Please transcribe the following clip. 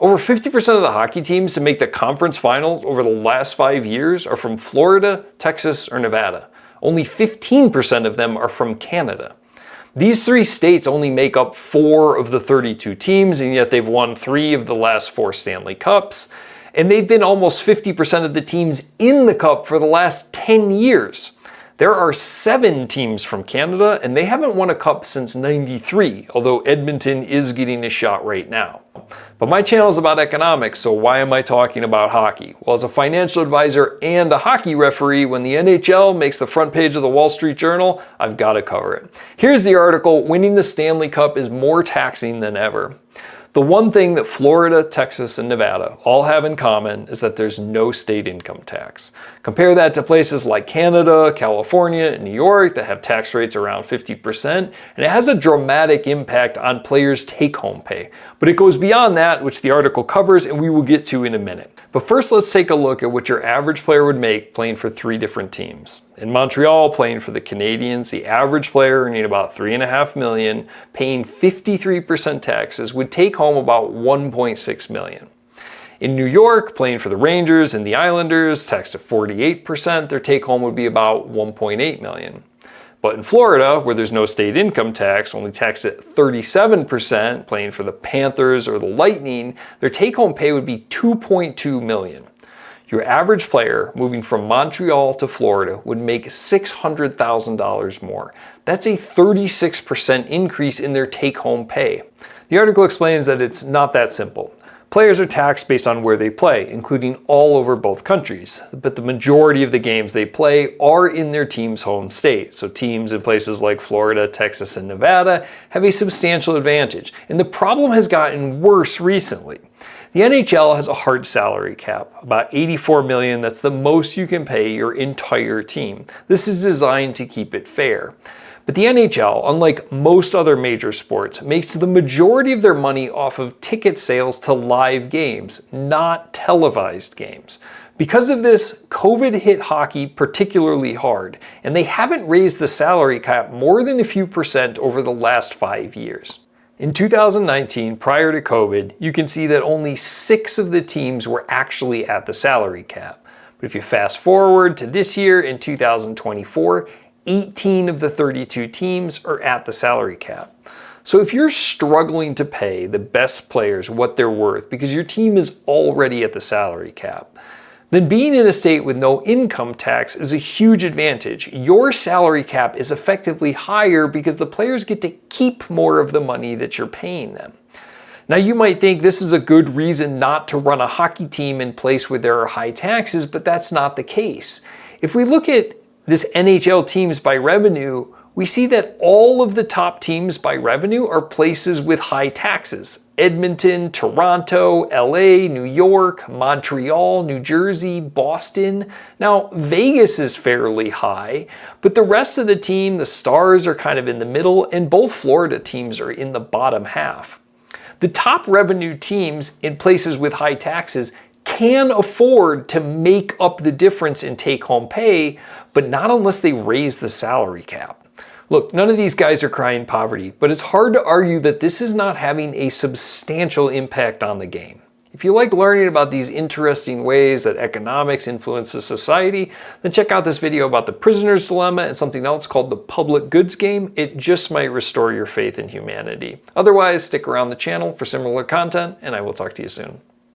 Over 50% of the hockey teams to make the conference finals over the last 5 years are from Florida, Texas, or Nevada. Only 15% of them are from Canada. These three states only make up 4 of the 32 teams, and yet they've won 3 of the last 4 Stanley Cups. And they've been almost 50% of the teams in the Cup for the last 10 years. There are 7 teams from Canada, and they haven't won a Cup since '93, although Edmonton is getting a shot right now. But my channel is about economics, so why am I talking about hockey? Well, as a financial advisor and a hockey referee, when the NHL makes the front page of the Wall Street Journal, I've got to cover it. Here's the article, "Winning the Stanley Cup is more taxing than ever." The one thing that Florida, Texas, and Nevada all have in common is that there's no state income tax. Compare that to places like Canada, California, and New York that have tax rates around 50%, and it has a dramatic impact on players' take-home pay. But it goes beyond that, which the article covers, and we will get to in a minute. But first, let's take a look at what your average player would make playing for 3 different teams. In Montreal, playing for the Canadiens, the average player earning about $3.5 million, paying 53% taxes, would take home about $1.6 million. In New York, playing for the Rangers and the Islanders, taxed at 48%, their take home would be about $1.8 million. But in Florida, where there's no state income tax, only taxed at 37%, playing for the Panthers or the Lightning, their take-home pay would be $2.2 million. Your average player moving from Montreal to Florida would make $600,000 more. That's a 36% increase in their take-home pay. The article explains that it's not that simple. Players are taxed based on where they play, including all over both countries. But the majority of the games they play are in their team's home state. So teams in places like Florida, Texas, and Nevada have a substantial advantage. And the problem has gotten worse recently. The NHL has a hard salary cap, about $84 million. That's the most you can pay your entire team. This is designed to keep it fair. But the NHL, unlike most other major sports, makes the majority of their money off of ticket sales to live games, not televised games. Because of this, COVID hit hockey particularly hard, and they haven't raised the salary cap more than a few percent over the last 5 years. In 2019, prior to COVID, you can see that only 6 of the teams were actually at the salary cap. But if you fast forward to this year in 2024, 18 of the 32 teams are at the salary cap. So if you're struggling to pay the best players what they're worth because your team is already at the salary cap, then being in a state with no income tax is a huge advantage. Your salary cap is effectively higher because the players get to keep more of the money that you're paying them. Now you might think this is a good reason not to run a hockey team in place where there are high taxes, but that's not the case. If we look at this NHL teams by revenue, we see that all of the top teams by revenue are places with high taxes. Edmonton, Toronto, LA, New York, Montreal, New Jersey, Boston. Now, Vegas is fairly high, but the rest of the team, the Stars, are kind of in the middle, and both Florida teams are in the bottom half. The top revenue teams in places with high taxes can afford to make up the difference in take-home pay, but not unless they raise the salary cap. Look, none of these guys are crying poverty, but it's hard to argue that this is not having a substantial impact on the game. If you like learning about these interesting ways that economics influences society, then check out this video about the prisoner's dilemma and something else called the public goods game. It just might restore your faith in humanity. Otherwise, stick around the channel for similar content, and I will talk to you soon.